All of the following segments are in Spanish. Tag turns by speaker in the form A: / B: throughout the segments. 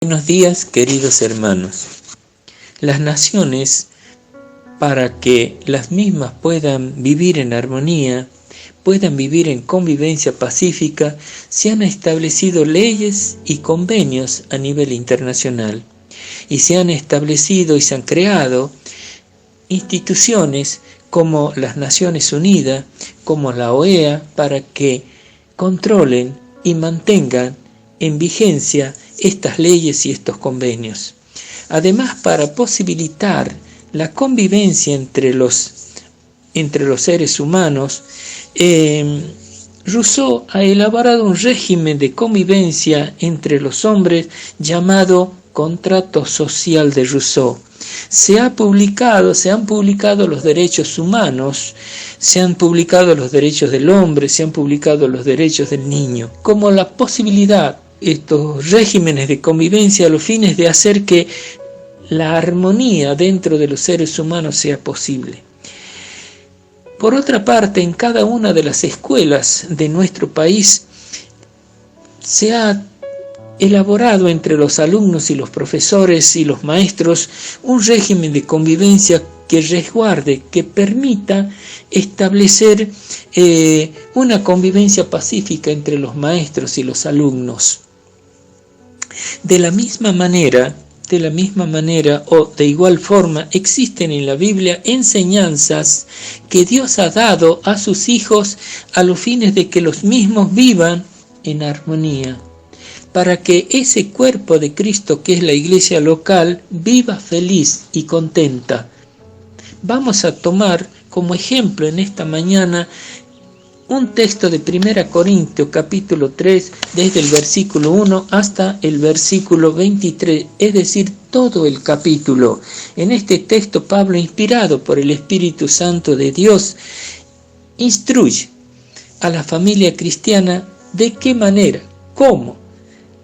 A: Buenos días, queridos hermanos. Las naciones, para que las mismas puedan vivir en armonía, puedan vivir en convivencia pacífica, se han establecido leyes y convenios a nivel internacional. Y se han establecido y se han creado instituciones como las Naciones Unidas, como la OEA, para que controlen y mantengan en vigencia estas leyes y estos convenios. Además, para posibilitar la convivencia entre los seres humanos, Rousseau ha elaborado un régimen de convivencia entre los hombres llamado Contrato Social de Rousseau. Se han publicado los derechos humanos, se han publicado los derechos del hombre, se han publicado los derechos del niño, como la posibilidad, estos regímenes de convivencia a los fines de hacer que la armonía dentro de los seres humanos sea posible. Por otra parte, en cada una de las escuelas de nuestro país se ha elaborado entre los alumnos y los profesores y los maestros un régimen de convivencia que resguarde, que permita establecer una convivencia pacífica entre los maestros y los alumnos. De la misma manera o de igual forma, existen en la Biblia enseñanzas que Dios ha dado a sus hijos a los fines de que los mismos vivan en armonía, para que ese cuerpo de Cristo que es la iglesia local viva feliz y contenta. Vamos a tomar como ejemplo en esta mañana un texto de 1 Corintios capítulo 3, desde el versículo 1 hasta el versículo 23, es decir, todo el capítulo. En este texto Pablo, inspirado por el Espíritu Santo de Dios, instruye a la familia cristiana de qué manera, cómo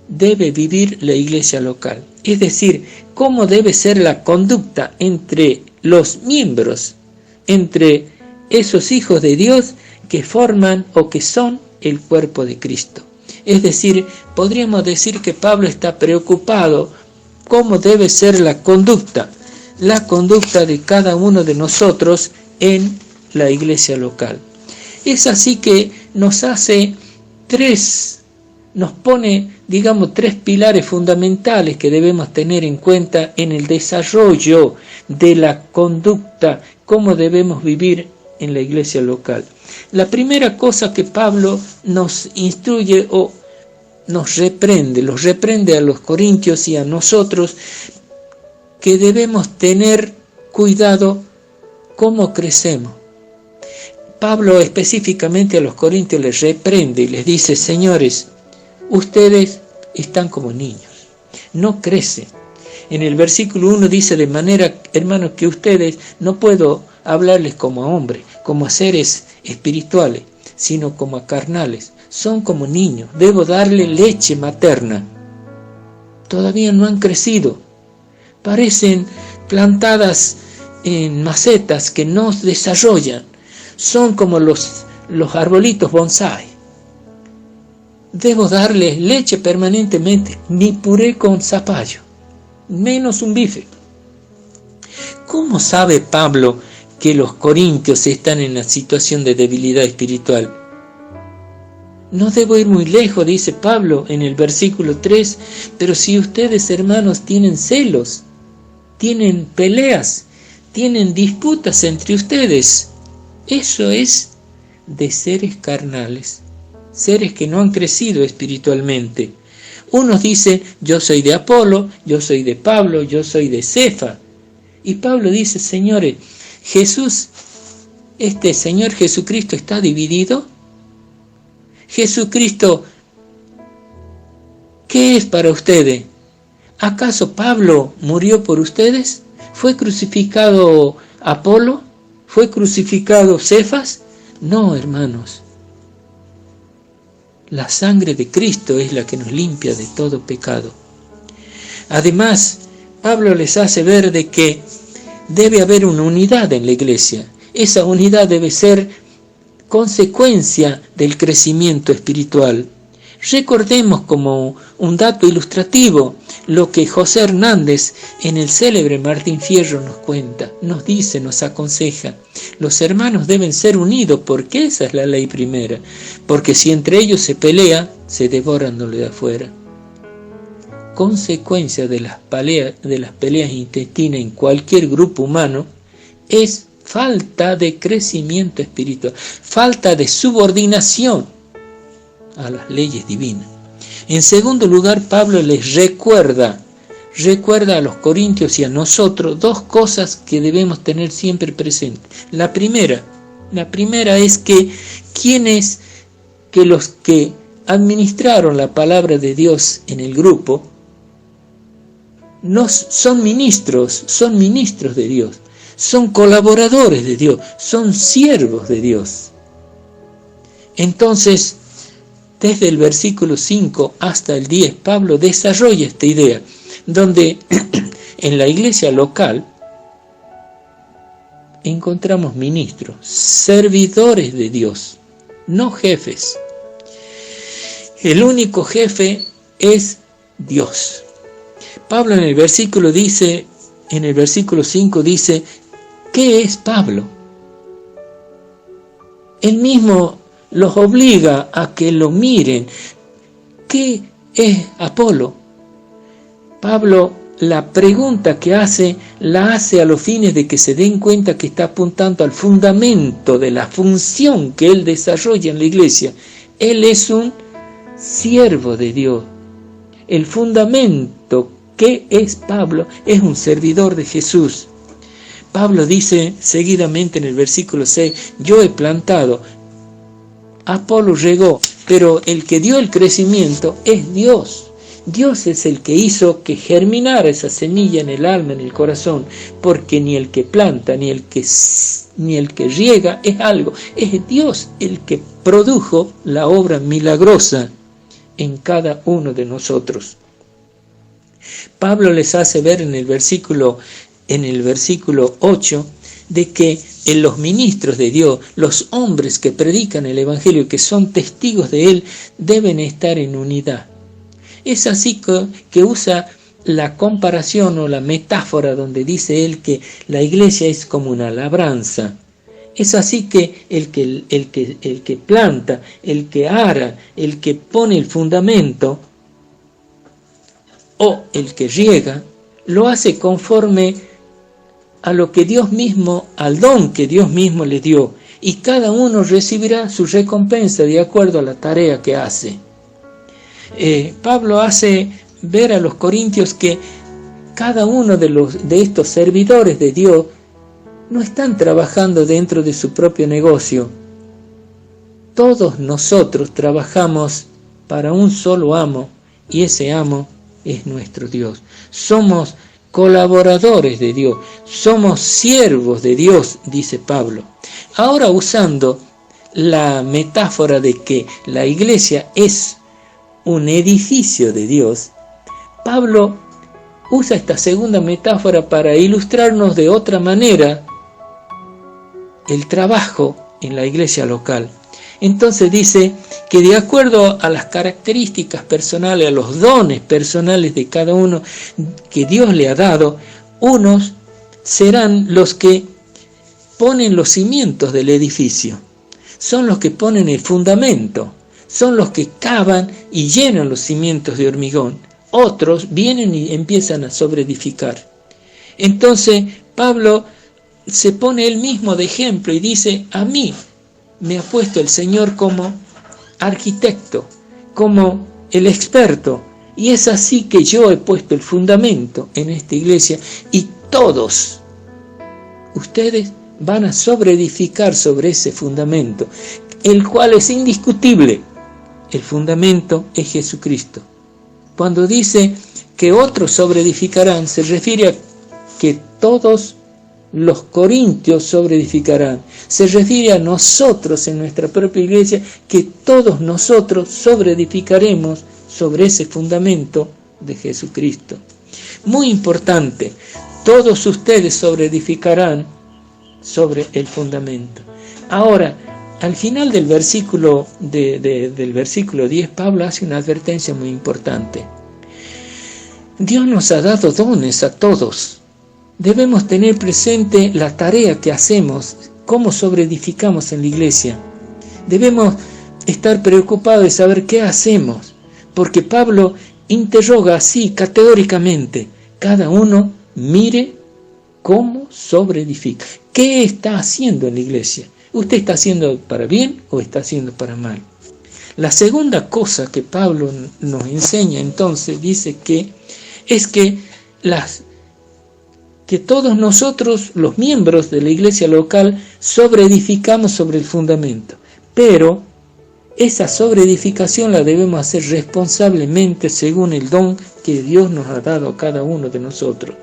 A: debe vivir la iglesia local. Es decir, cómo debe ser la conducta entre los miembros, entre esos hijos de Dios que forman o que son el cuerpo de Cristo. Es decir, podríamos decir que Pablo está preocupado cómo debe ser la conducta de cada uno de nosotros en la iglesia local. Es así que nos pone, tres pilares fundamentales que debemos tener en cuenta en el desarrollo de la conducta, cómo debemos vivir en la iglesia local. La primera cosa que Pablo nos instruye o los reprende a los corintios y a nosotros, que debemos tener cuidado cómo crecemos. Pablo específicamente a los corintios les reprende y les dice: señores, ustedes están como niños, no crecen. En el versículo 1 dice: de manera, hermanos, que ustedes no puedo hablarles como a hombres, como a seres espirituales, sino como a carnales. Son como niños, debo darle leche materna. Todavía no han crecido. Parecen plantadas en macetas que no desarrollan. Son como los arbolitos bonsái. Debo darles leche permanentemente, ni puré con zapallo, menos un bife. ¿Cómo sabe Pablo que los corintios están en una situación de debilidad espiritual? No debo ir muy lejos, dice Pablo en el versículo 3, pero si ustedes, hermanos, tienen celos, tienen peleas, tienen disputas entre ustedes, eso es de seres carnales, seres que no han crecido espiritualmente. Unos dicen: yo soy de Apolo, yo soy de Pablo, yo soy de Cefa. Y Pablo dice: señores, Señor Jesucristo está dividido. Jesucristo, ¿qué es para ustedes? ¿Acaso Pablo murió por ustedes? ¿Fue crucificado Apolo? ¿Fue crucificado Cefas? No, hermanos. La sangre de Cristo es la que nos limpia de todo pecado. Además, Pablo les hace ver de que debe haber una unidad en la iglesia. Esa unidad debe ser consecuencia del crecimiento espiritual. Recordemos como un dato ilustrativo lo que José Hernández en el célebre Martín Fierro nos cuenta, nos dice, nos aconseja. Los hermanos deben ser unidos porque esa es la ley primera, porque si entre ellos se pelea, se devoran lo de afuera. Consecuencia de las peleas intestinas en cualquier grupo humano es falta de crecimiento espiritual, falta de subordinación a las leyes divinas. En segundo lugar, Pablo les recuerda a los corintios y a nosotros dos cosas que debemos tener siempre presentes. La primera es que los que administraron la palabra de Dios en el grupo son ministros de Dios, son colaboradores de Dios, son siervos de Dios. Entonces, desde el versículo 5 hasta el 10, Pablo desarrolla esta idea, donde en la iglesia local encontramos ministros, servidores de Dios, no jefes. El único jefe es Dios. Pablo en el versículo 5 dice, ¿qué es Pablo? Él mismo los obliga a que lo miren. ¿Qué es Apolo? Pablo, la pregunta que hace, la hace a los fines de que se den cuenta que está apuntando al fundamento de la función que él desarrolla en la iglesia. Él es un siervo de Dios. El fundamento que es Pablo es un servidor de Jesús. Pablo dice seguidamente en el versículo 6, yo he plantado, Apolo regó, pero el que dio el crecimiento es Dios. Dios es el que hizo que germinara esa semilla en el alma, en el corazón, porque ni el que planta, ni el que riega es algo. Es Dios el que produjo la obra milagrosa en cada uno de nosotros. Pablo les hace ver en el versículo 8 de que en los ministros de Dios, los hombres que predican el Evangelio, que son testigos de él, deben estar en unidad. Es así que usa la comparación o la metáfora donde dice él que la iglesia es como una labranza. Es así que el que planta, el que ara, el que pone el fundamento o el que riega, lo hace conforme a lo que Dios mismo, al don que Dios mismo le dio, y cada uno recibirá su recompensa de acuerdo a la tarea que hace. Pablo hace ver a los corintios que cada uno de estos servidores de Dios no están trabajando dentro de su propio negocio. Todos nosotros trabajamos para un solo amo, y ese amo es nuestro Dios. Somos colaboradores de Dios, somos siervos de Dios, dice Pablo. Ahora, usando la metáfora de que la iglesia es un edificio de Dios, Pablo usa esta segunda metáfora para ilustrarnos de otra manera el trabajo en la iglesia local. Entonces dice que de acuerdo a las características personales, a los dones personales de cada uno que Dios le ha dado, unos serán los que ponen los cimientos del edificio, son los que ponen el fundamento, son los que cavan y llenan los cimientos de hormigón. Otros vienen y empiezan a sobreedificar. Entonces Pablo se pone él mismo de ejemplo y dice, a mí me ha puesto el Señor como arquitecto, como el experto, y es así que yo he puesto el fundamento en esta iglesia, y todos ustedes van a sobreedificar sobre ese fundamento, el cual es indiscutible. El fundamento es Jesucristo. Cuando dice que otros sobreedificarán, se refiere a que todos los corintios sobreedificarán. Se refiere a nosotros en nuestra propia iglesia, que todos nosotros sobreedificaremos sobre ese fundamento de Jesucristo. Muy importante, todos ustedes sobreedificarán sobre el fundamento. Ahora, al final del versículo, del versículo 10, Pablo hace una advertencia muy importante. Dios nos ha dado dones a todos. Debemos tener presente la tarea que hacemos, cómo sobreedificamos en la iglesia. Debemos estar preocupados de saber qué hacemos, porque Pablo interroga así categóricamente: cada uno mire cómo sobreedifica. ¿Qué está haciendo en la iglesia? ¿Usted está haciendo para bien o está haciendo para mal? La segunda cosa que Pablo nos enseña entonces dice que es que todos nosotros, los miembros de la iglesia local, sobreedificamos sobre el fundamento, pero esa sobreedificación la debemos hacer responsablemente según el don que Dios nos ha dado a cada uno de nosotros.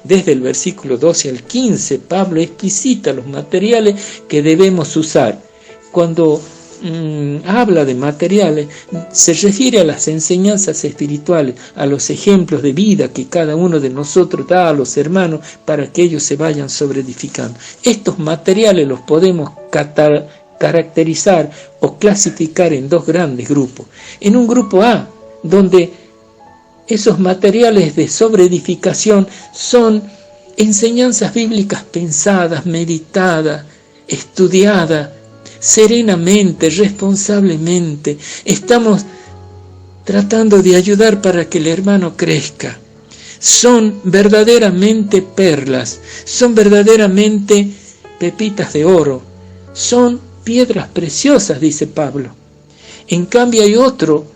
A: Desde el versículo 12 al 15, Pablo explicita los materiales que debemos usar. Cuando habla de materiales, se refiere a las enseñanzas espirituales, a los ejemplos de vida que cada uno de nosotros da a los hermanos para que ellos se vayan sobreedificando. Estos materiales los podemos caracterizar o clasificar en dos grandes grupos. En un grupo A, donde esos materiales de sobreedificación son enseñanzas bíblicas pensadas, meditadas, estudiadas, serenamente, responsablemente. Estamos tratando de ayudar para que el hermano crezca. Son verdaderamente perlas, son verdaderamente pepitas de oro, son piedras preciosas, dice Pablo. En cambio hay otro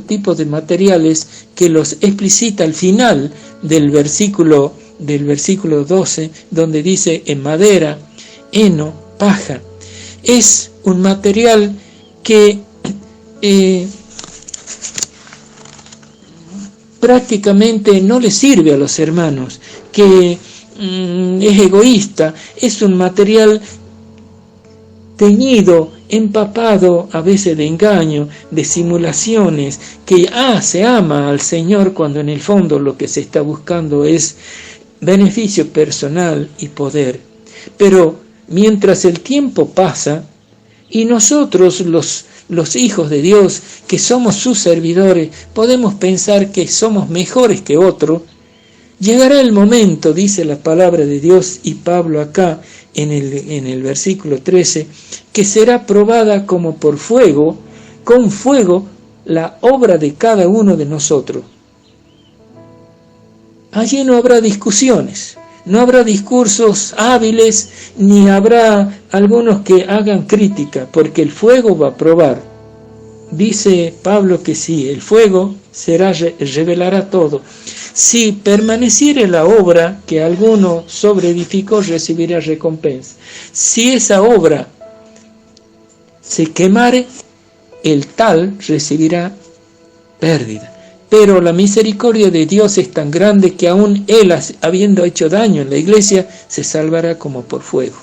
A: tipo de materiales que los explicita al final del versículo 12, donde dice en madera, heno, paja. Es un material que prácticamente no le sirve a los hermanos, que es egoísta, es un material teñido, empapado a veces de engaño, de simulaciones, que se ama al Señor cuando en el fondo lo que se está buscando es beneficio personal y poder. Pero mientras el tiempo pasa y nosotros los hijos de Dios, que somos sus servidores, podemos pensar que somos mejores que otros, llegará el momento, dice la palabra de Dios y Pablo acá en el versículo 13, que será probada como por fuego, con fuego, la obra de cada uno de nosotros. Allí no habrá discusiones, no habrá discursos hábiles, ni habrá algunos que hagan crítica, porque el fuego va a probar. Dice Pablo que sí, el fuego revelará todo. Si permaneciere la obra que alguno sobreedificó, recibirá recompensa. Si esa obra se quemare, el tal recibirá pérdida. Pero la misericordia de Dios es tan grande que aún él, habiendo hecho daño en la iglesia, se salvará como por fuego.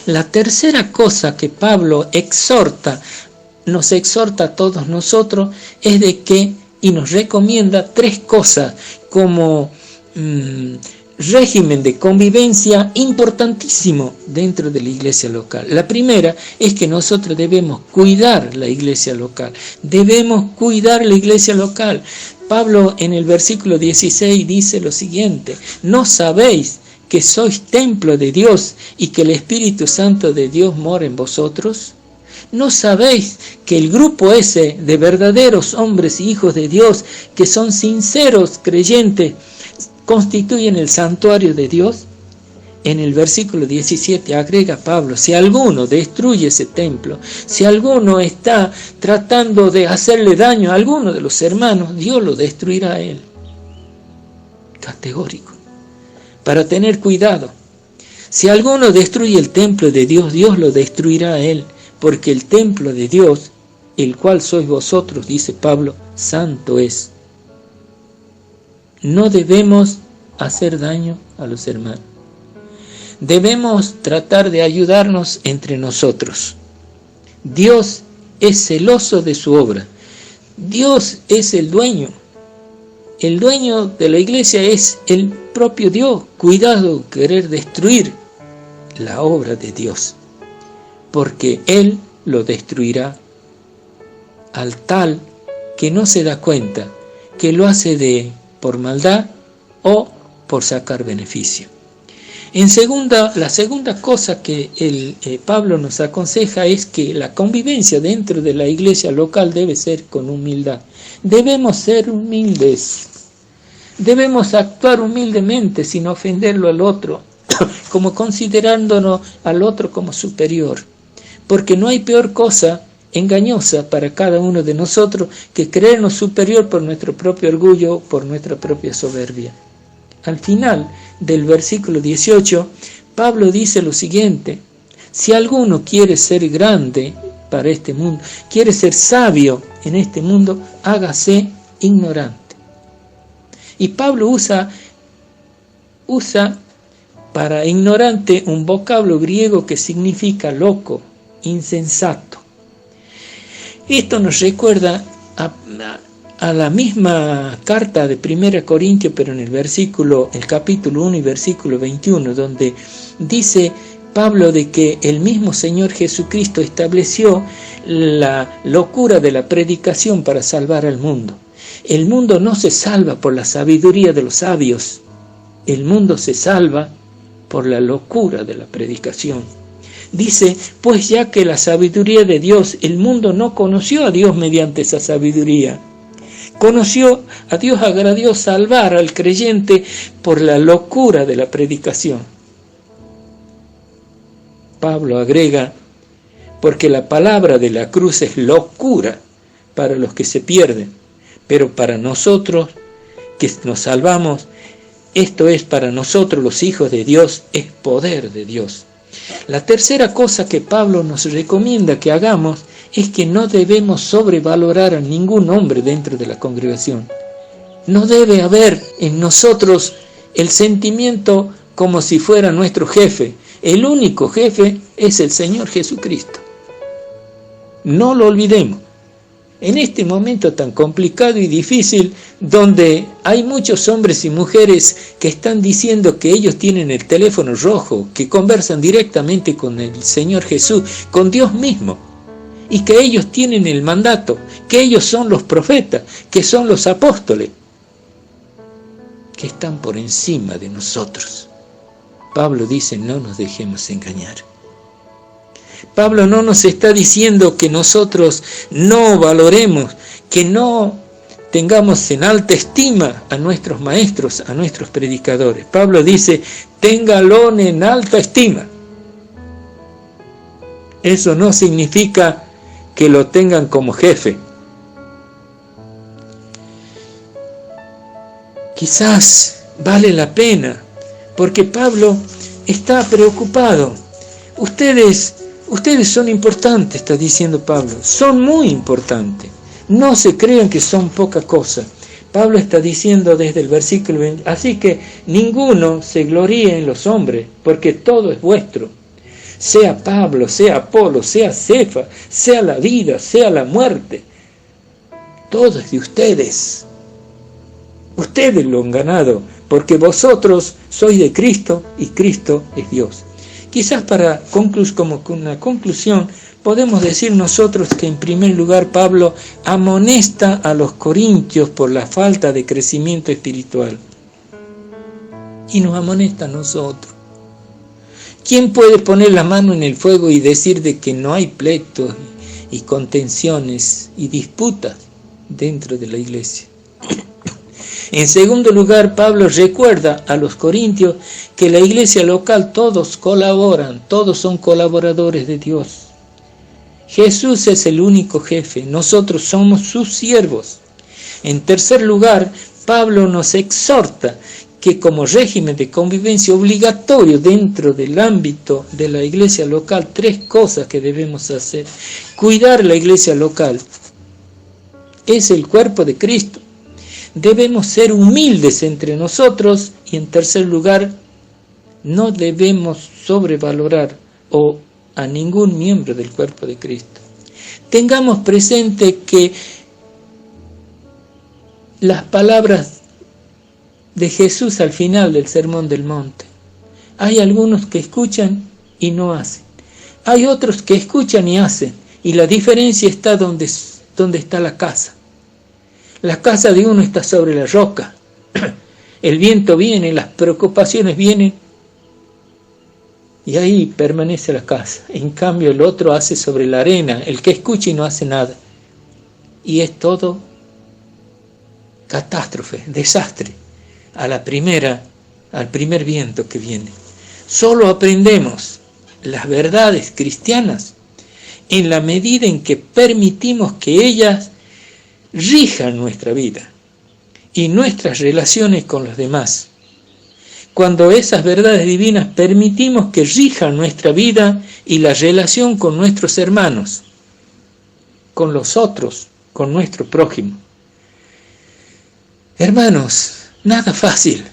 A: La tercera cosa que Pablo nos exhorta a todos nosotros, es de que, y nos recomienda tres cosas como régimen de convivencia importantísimo dentro de la iglesia local. La primera es que nosotros debemos cuidar la iglesia local. Debemos cuidar la iglesia local. Pablo en el versículo 16 dice lo siguiente: ¿no sabéis que sois templo de Dios y que el Espíritu Santo de Dios mora en vosotros? ¿No sabéis que el grupo ese de verdaderos hombres y hijos de Dios, que son sinceros creyentes, constituyen el santuario de Dios? En el versículo 17 agrega Pablo: si alguno destruye ese templo, si alguno está tratando de hacerle daño a alguno de los hermanos, Dios lo destruirá a él. Categórico. Para tener cuidado. Si alguno destruye el templo de Dios, Dios lo destruirá a él. Porque el templo de Dios, el cual sois vosotros, dice Pablo, santo es. No debemos hacer daño a los hermanos. Debemos tratar de ayudarnos entre nosotros. Dios es celoso de su obra. Dios es el dueño. El dueño de la iglesia es el propio Dios. Cuidado, querer destruir la obra de Dios. porque Él lo destruirá al tal que no se da cuenta que lo hace por maldad o por sacar beneficio. La segunda cosa que Pablo nos aconseja es que la convivencia dentro de la iglesia local debe ser con humildad. Debemos ser humildes. Debemos actuar humildemente sin ofenderlo al otro, como considerándonos al otro como superior. Porque no hay peor cosa engañosa para cada uno de nosotros que creernos superior por nuestro propio orgullo, por nuestra propia soberbia. Al final del versículo 18, Pablo dice lo siguiente: si alguno quiere ser grande para este mundo, quiere ser sabio en este mundo, hágase ignorante. Y Pablo usa para ignorante un vocablo griego que significa loco, insensato. Esto nos recuerda a la misma carta de 1 Corintios, pero en el capítulo 1 y versículo 21, donde dice Pablo de que el mismo Señor Jesucristo estableció la locura de la predicación para salvar al mundo. El mundo no se salva por la sabiduría de los sabios, el mundo se salva por la locura de la predicación. Dice, pues ya que la sabiduría de Dios, el mundo no conoció a Dios mediante esa sabiduría. Conoció a Dios, agradó salvar al creyente por la locura de la predicación. Pablo agrega, porque la palabra de la cruz es locura para los que se pierden, pero para nosotros que nos salvamos, esto es para nosotros los hijos de Dios, es poder de Dios. La tercera cosa que Pablo nos recomienda que hagamos es que no debemos sobrevalorar a ningún hombre dentro de la congregación. No debe haber en nosotros el sentimiento como si fuera nuestro jefe. El único jefe es el Señor Jesucristo. No lo olvidemos. En este momento tan complicado y difícil, donde hay muchos hombres y mujeres que están diciendo que ellos tienen el teléfono rojo, que conversan directamente con el Señor Jesús, con Dios mismo, y que ellos tienen el mandato, que ellos son los profetas, que son los apóstoles, que están por encima de nosotros. Pablo dice, no nos dejemos engañar. Pablo no nos está diciendo que nosotros no valoremos, que no tengamos en alta estima a nuestros maestros, a nuestros predicadores. Pablo dice, téngalo en alta estima. Eso no significa que lo tengan como jefe. Quizás vale la pena, porque Pablo está preocupado. Ustedes son importantes, está diciendo Pablo. Son muy importantes. No se crean que son poca cosa. Pablo está diciendo desde el versículo 20, así que ninguno se gloríe en los hombres, porque todo es vuestro. Sea Pablo, sea Apolo, sea Cefa, sea la vida, sea la muerte. Todo es de ustedes. Ustedes lo han ganado, porque vosotros sois de Cristo y Cristo es Dios. Quizás como una conclusión, podemos decir nosotros que en primer lugar Pablo amonesta a los corintios por la falta de crecimiento espiritual. Y nos amonesta a nosotros. ¿Quién puede poner la mano en el fuego y decir de que no hay pleitos y contenciones y disputas dentro de la iglesia? En segundo lugar, Pablo recuerda a los corintios que la iglesia local todos colaboran, todos son colaboradores de Dios. Jesús es el único jefe, nosotros somos sus siervos. En tercer lugar, Pablo nos exhorta que como régimen de convivencia obligatorio dentro del ámbito de la iglesia local, 3 cosas que debemos hacer. Cuidar la iglesia local. Es el cuerpo de Cristo. Debemos ser humildes entre nosotros y en tercer lugar, no debemos sobrevalorar a ningún miembro del cuerpo de Cristo. Tengamos presente que las palabras de Jesús al final del Sermón del Monte, hay algunos que escuchan y no hacen. Hay otros que escuchan y hacen, y la diferencia está donde está la casa. La casa de uno está sobre la roca. El viento viene, las preocupaciones vienen, y ahí permanece la casa. En cambio el otro hace sobre la arena, el que escucha y no hace nada. Y es todo catástrofe, desastre, al primer viento que viene. Solo aprendemos las verdades cristianas en la medida en que permitimos que ellas rijan nuestra vida y nuestras relaciones con los demás. Cuando esas verdades divinas permitimos que rijan nuestra vida y la relación con nuestros hermanos, con los otros, con nuestro prójimo. Hermanos, nada fácil,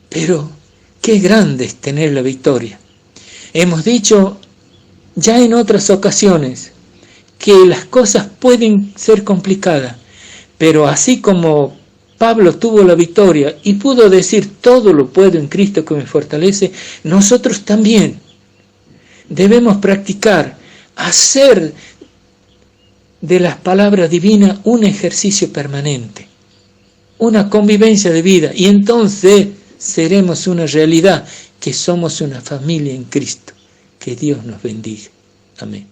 A: pero qué grande es tener la victoria. Hemos dicho ya en otras ocasiones que las cosas pueden ser complicadas, pero así como Pablo tuvo la victoria y pudo decir todo lo puedo en Cristo que me fortalece, nosotros también debemos practicar, hacer de las palabras divinas un ejercicio permanente, una convivencia de vida, y entonces seremos una realidad, que somos una familia en Cristo. Que Dios nos bendiga. Amén.